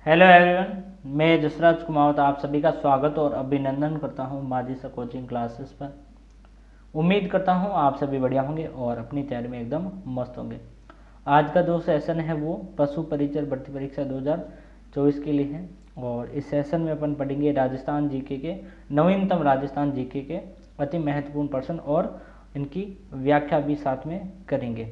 Hello everyone, मैं जसराज कुमावत आप सभी का स्वागत और अभिनंदन करता हूं माजिसा कोचिंग क्लासेस पर। उम्मीद करता हूं आप सभी बढ़िया होंगे और अपनी तैयारी में एकदम मस्त होंगे। आज का जो सेशन है वो पशु परिचर भर्ती परीक्षा 2024 के लिए है और इस सेशन में अपन पढ़ेंगे राजस्थान जीके के नवीनतम राजस्थान जीके के अति महत्वपूर्ण प्रश्न और इनकी व्याख्या भी साथ में करेंगे।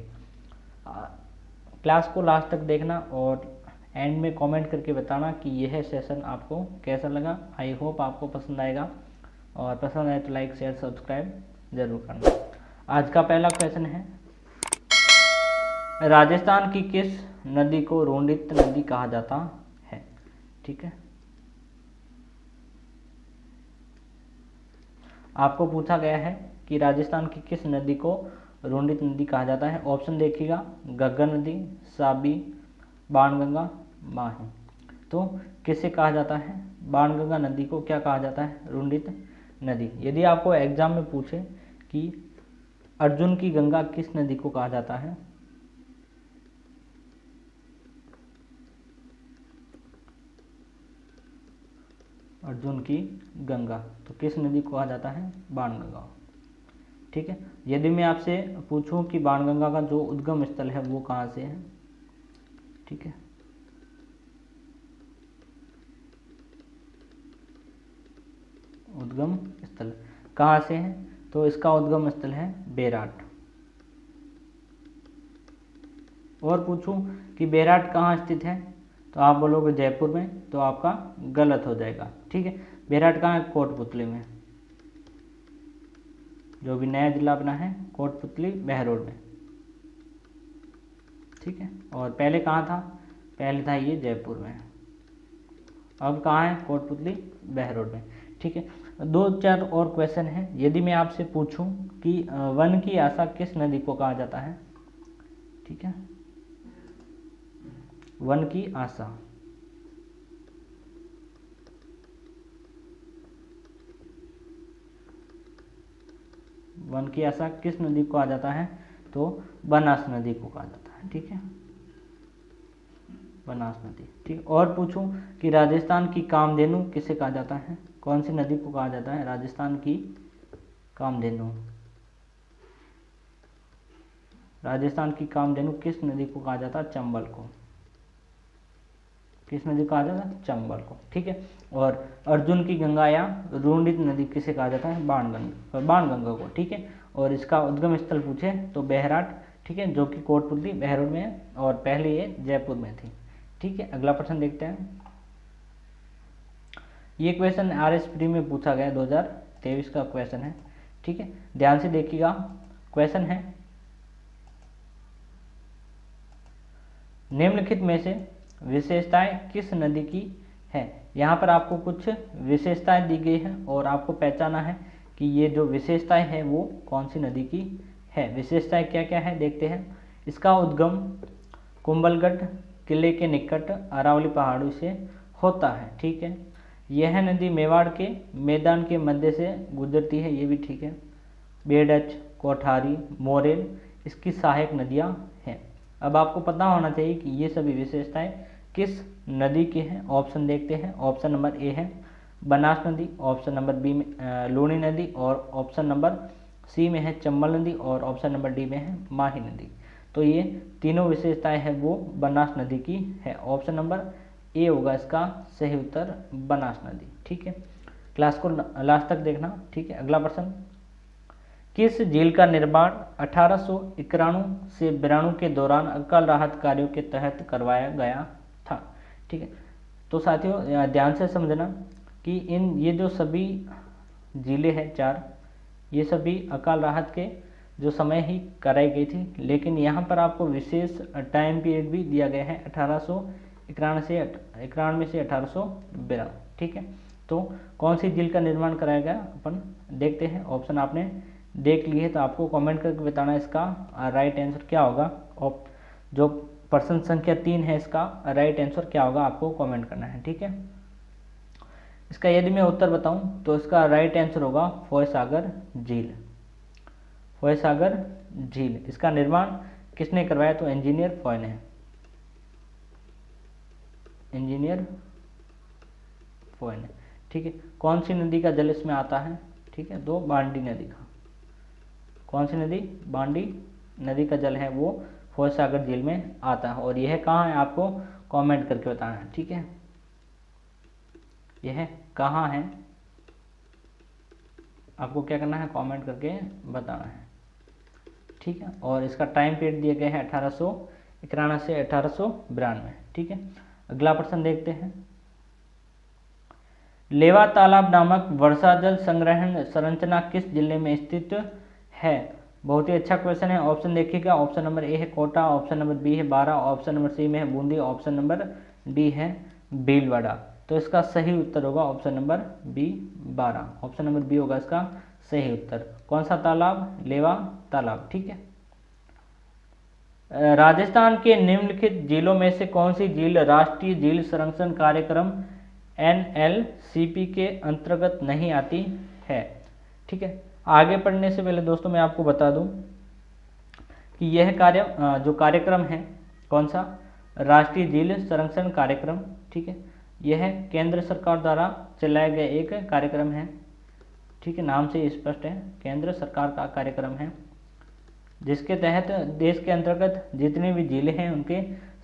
क्लास को लास्ट तक देखना और एंड में कमेंट करके बताना कि यह सेशन आपको कैसा लगा। आई होप आपको पसंद आएगा और पसंद आए तो लाइक शेयर सब्सक्राइब जरूर करना। आज का पहला क्वेश्चन है, राजस्थान की किस नदी को रोंडित नदी कहा जाता है। ठीक है, आपको पूछा गया है कि राजस्थान की किस नदी को रोंडित नदी कहा जाता है। ऑप्शन देखिएगा, घग्गर नदी, साबी, बाणगंगा, माही। तो किसे कहा जाता है, बाणगंगा नदी को क्या कहा जाता है, रोंडित नदी। यदि आपको एग्जाम में पूछे कि अर्जुन की गंगा किस नदी को कहा जाता है, अर्जुन की गंगा, तो किस नदी को कहा जाता है, बाणगंगा। ठीक है, यदि मैं आपसे पूछूं कि बाणगंगा का जो उद्गम स्थल है वो कहाँ से है। ठीक है, उद्गम स्थल कहाँ से है, तो इसका उद्गम स्थल है बेराट। और पूछूं कि बेराट कहाँ स्थित है, तो आप बोलोगे जयपुर में, तो आपका गलत हो जाएगा। ठीक है, बेराट कहाँ है, कोटपुतली में। जो भी नया जिला बना है कोटपुतली बहरोड में। ठीक है, और पहले कहाँ था, पहले था ये जयपुर में, अब कहाँ है, कोटपुतली बहरोड में। ठीक है, 2-4 और क्वेश्चन है। यदि मैं आपसे पूछूं कि वन की आशा किस नदी को कहा जाता है। ठीक है, वन की आशा, वन की आशा किस नदी को कहा जाता है, तो बनास नदी को कहा जाता है। ठीक है, बनास नदी। ठीक, और पूछूं कि राजस्थान की कामधेनु किसे कहा जाता है, कौन सी नदी को कहा जाता है राजस्थान की कामधेनु। राजस्थान की कामधेनु किस नदी को कहा जाता है, चंबल को। किस नदी को कहा जाता है, चंबल को। ठीक है, और अर्जुन की गंगा या रोंडित नदी किसे कहा जाता है, बाणगंगा को। ठीक है, और इसका उद्गम स्थल पूछे तो बेहराट। ठीक है, जो कि कोटपुतली बहरोड में है और पहले ये जयपुर में थी। ठीक है, अगला प्रश्न देखते हैं। ये क्वेश्चन RS प्री में पूछा गया, 2023 का क्वेश्चन है। ठीक है, ध्यान से देखिएगा। क्वेश्चन है, निम्नलिखित में से विशेषताएं किस नदी की है। यहाँ पर आपको कुछ विशेषताएं दी गई है और आपको पहचाना है कि ये जो विशेषताएं हैं वो कौन सी नदी की है। विशेषताएं क्या क्या है देखते हैं। इसका उद्गम कुंभलगढ़ किले के निकट अरावली पहाड़ों से होता है। ठीक है, यह नदी मेवाड़ के मैदान के मध्य से गुजरती है, ये भी ठीक है। बेडच, कोठारी, मोरेल इसकी सहायक नदियाँ हैं। अब आपको पता होना चाहिए कि ये सभी विशेषताएं किस नदी की हैं। ऑप्शन देखते हैं। ऑप्शन नंबर ए है बनास नदी, ऑप्शन नंबर बी में लूणी नदी, और ऑप्शन नंबर सी में है चंबल नदी, और ऑप्शन नंबर डी में है माही नदी। तो ये तीनों विशेषताएं हैं वो बनास नदी की है। ऑप्शन नंबर ए होगा इसका सही उत्तर, बनास नदी। ठीक है, क्लास को लास्ट तक देखना। ठीक है, अगला प्रश्न, किस झील का निर्माण 1891 से 92 के दौरान अकाल राहत कार्यों के तहत करवाया गया था। ठीक है, तो साथियों ध्यान से समझना कि ये जो सभी झीलें हैं 4, ये सभी अकाल राहत के जो समय ही कराई गई थी, लेकिन यहाँ पर आपको विशेष टाइम पीरियड भी दिया गया है 1891 से 1892। ठीक है, तो कौन सी झील का निर्माण कराया गया अपन देखते हैं। ऑप्शन आपने देख लिए तो आपको कमेंट करके बताना इसका राइट आंसर क्या होगा। और जो प्रश्न संख्या 3 है इसका राइट आंसर क्या होगा आपको कमेंट करना है। ठीक है, इसका यदि मैं उत्तर बताऊं तो इसका राइट आंसर होगा फॉयसागर झील। फॉयसागर झील, इसका निर्माण किसने करवाया, तो इंजीनियर फॉय ने। इंजीनियर पॉइंट, ठीक है। कौन सी नदी का जल इसमें आता है, ठीक है, तो बांडी नदी का। कौन सी नदी, बांडी नदी का जल है वो फौज सागर झील में आता है। और यह कहाँ है आपको कमेंट करके बताना है, ठीक है, यह कहाँ है आपको क्या करना है, कमेंट करके बताना है, ठीक है। और इसका टाइम पीरियड दिए गए हैं 1891 से 1892, ठीक है। अगला प्रश्न देखते हैं। लेवा तालाब नामक वर्षा जल संग्रहण संरचना किस जिले में स्थित है? बहुत ही अच्छा क्वेश्चन है। ऑप्शन देखिएगा, ऑप्शन नंबर ए है कोटा, ऑप्शन नंबर बी है बारा, ऑप्शन नंबर सी में है बूंदी, ऑप्शन नंबर डी है भीलवाड़ा। तो इसका सही उत्तर होगा ऑप्शन नंबर बी, बारा। ऑप्शन नंबर बी होगा इसका सही उत्तर। कौन सा तालाब, लेवा तालाब, ठीक है। राजस्थान के निम्नलिखित झीलों में से कौन सी झील राष्ट्रीय झील संरक्षण कार्यक्रम NLCP के अंतर्गत नहीं आती है, ठीक है। आगे पढ़ने से पहले दोस्तों मैं आपको बता दूं कि यह जो कार्यक्रम है कौन सा, राष्ट्रीय झील संरक्षण कार्यक्रम, ठीक है, यह केंद्र सरकार द्वारा चलाया गया एक कार्यक्रम है, ठीक है, नाम से स्पष्ट है, केंद्र सरकार का कार्यक्रम है, जिसके तहत देश के अंतर्गत जितनी भी झीलें हैं उनके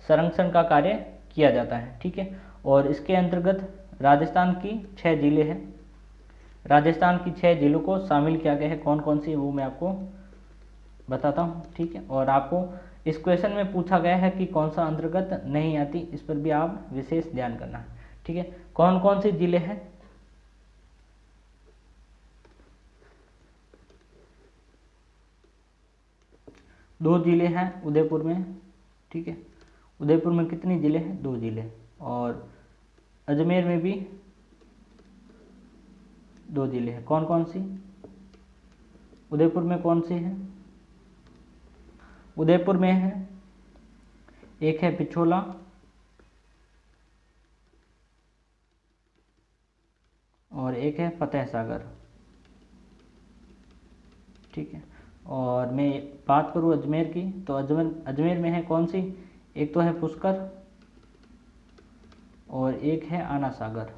संरक्षण का कार्य किया जाता है, ठीक है। और इसके अंतर्गत राजस्थान की 6 झीलें हैं, राजस्थान की 6 झीलों को शामिल किया गया है। कौन कौन सी वो मैं आपको बताता हूँ, ठीक है। और आपको इस क्वेश्चन में पूछा गया है कि कौन सा अंतर्गत नहीं आती, इस पर भी आप विशेष ध्यान करना है, ठीक है। कौन कौन सी जिले हैं, दो जिले हैं उदयपुर में, ठीक है। उदयपुर में कितनी जिले हैं, 2 जिले। और अजमेर में भी 2 जिले हैं। कौन कौन सी, उदयपुर में कौन सी है, उदयपुर में है एक है पिछोला, और एक है फतेह सागर, ठीक है। और मैं बात करूँ अजमेर की, तो अजमेर में है कौन सी, एक तो है पुष्कर और एक है आना सागर,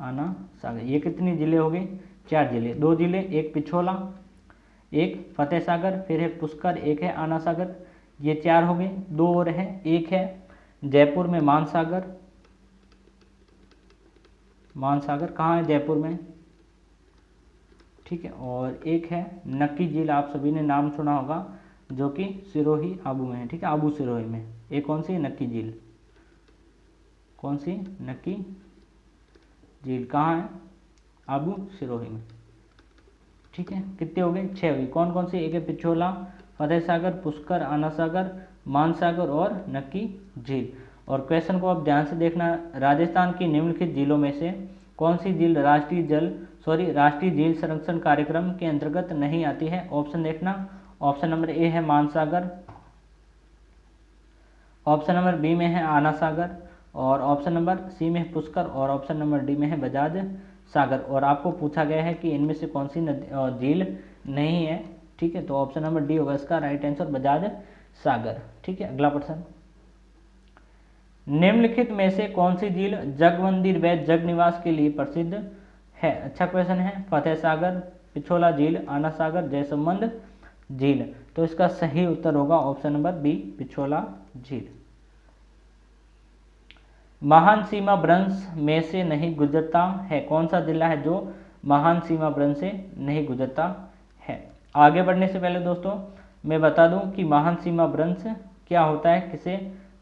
आना सागर। ये कितनी जिले हो गए, 4 जिले, 2 जिले, एक पिछोला, एक फतेह सागर, फिर है पुष्कर, एक है आना सागर, ये 4 हो गए। 2 और हैं, एक है जयपुर में मानसागर, मानसागर कहाँ है, जयपुर में, ठीक है। और एक है नक्की झील, आप सभी ने नाम सुना होगा, जो कि सिरोही आबू में है, ठीक है, आबू सिरोही में। एक कौन सी, नक्की झील, कौन सी, नक्की झील कहाँ है, आबू सिरोही में, ठीक है। कितने हो गए, 6 हुई। कौन कौन सी, एक है पिछोला, फतेह सागर, पुष्कर, आना सागर, मानसागर और नक्की झील। और क्वेश्चन को आप ध्यान से देखना, राजस्थान की निम्नलिखित झीलों में से कौन सी झील राष्ट्रीय झील संरक्षण कार्यक्रम के अंतर्गत नहीं आती है। ऑप्शन देखना, ऑप्शन नंबर ए है मानसागर, ऑप्शन नंबर बी में है आना सागर, और ऑप्शन नंबर सी में है पुष्कर, और ऑप्शन नंबर डी में है बजाज सागर। और आपको पूछा गया है कि इनमें से कौन सी झील नहीं है, ठीक है, तो ऑप्शन नंबर डी होगा इसका राइट आंसर, बजाज सागर, ठीक है। अगला प्रश्न, निम्नलिखित में से कौन सी झील जगमंदिर व जगनिवास के लिए प्रसिद्ध है। अच्छा क्वेश्चन है, फतेह सागर, पिछोला झील, आना सागर, जयसंबंध झील। तो इसका सही उत्तर होगा ऑप्शन नंबर बी, पिछोला झील। महान सीमा भ्रंश में से नहीं गुजरता है, कौन सा जिला है जो महान सीमा भ्रंश से नहीं गुजरता है। आगे बढ़ने से पहले दोस्तों मैं बता दूं कि महान सीमा भ्रंश क्या होता है, किसे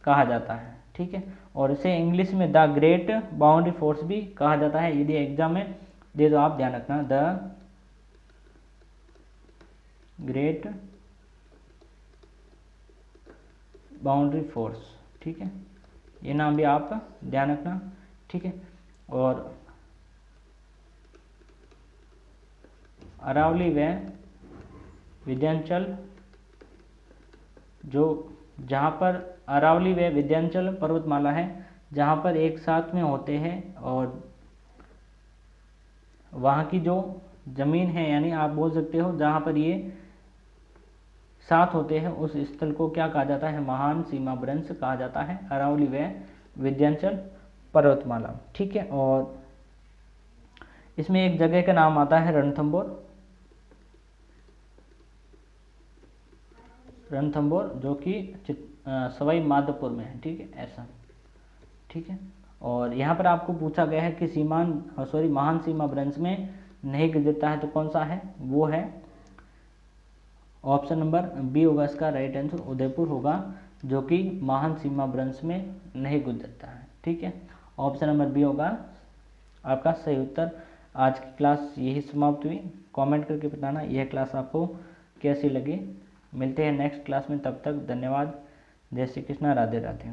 कहा जाता है, ठीक है। और इसे इंग्लिश में द ग्रेट बाउंड्री फोर्स भी कहा जाता है। यदि एग्जाम में दे दो आप ध्यान रखना, द ग्रेट बाउंड्री फोर्स, ठीक है, ये नाम भी आप ध्यान रखना, ठीक है। और अरावली व विंध्याचल, जो जहाँ पर अरावली व विंध्याचल पर्वतमाला है, जहाँ पर एक साथ में होते हैं, और वहाँ की जो जमीन है, यानी आप बोल सकते हो जहाँ पर ये साथ होते हैं उस स्थल को क्या कहा जाता है, महान सीमा भ्रंश कहा जाता है, अरावली व विंध्याचल पर्वतमाला। ठीक है, और इसमें एक जगह का नाम आता है रणथंबोर, रणथंबोर जो कि सवाई माधोपुर में है। ठीक है, ऐसा। ठीक है, और यहाँ पर आपको पूछा गया है कि महान सीमा भ्रंश में नहीं गुजरता है तो कौन सा है, वो है ऑप्शन नंबर बी होगा इसका राइट आंसर, उदयपुर होगा, जो कि महान सीमा भ्रंश में नहीं गुजरता है। ठीक है, ऑप्शन नंबर बी होगा आपका सही उत्तर। आज की क्लास यही समाप्त हुई। कमेंट करके बताना यह क्लास आपको कैसी लगी। मिलते हैं नेक्स्ट क्लास में, तब तक धन्यवाद। जय श्री कृष्णा, राधे राधे।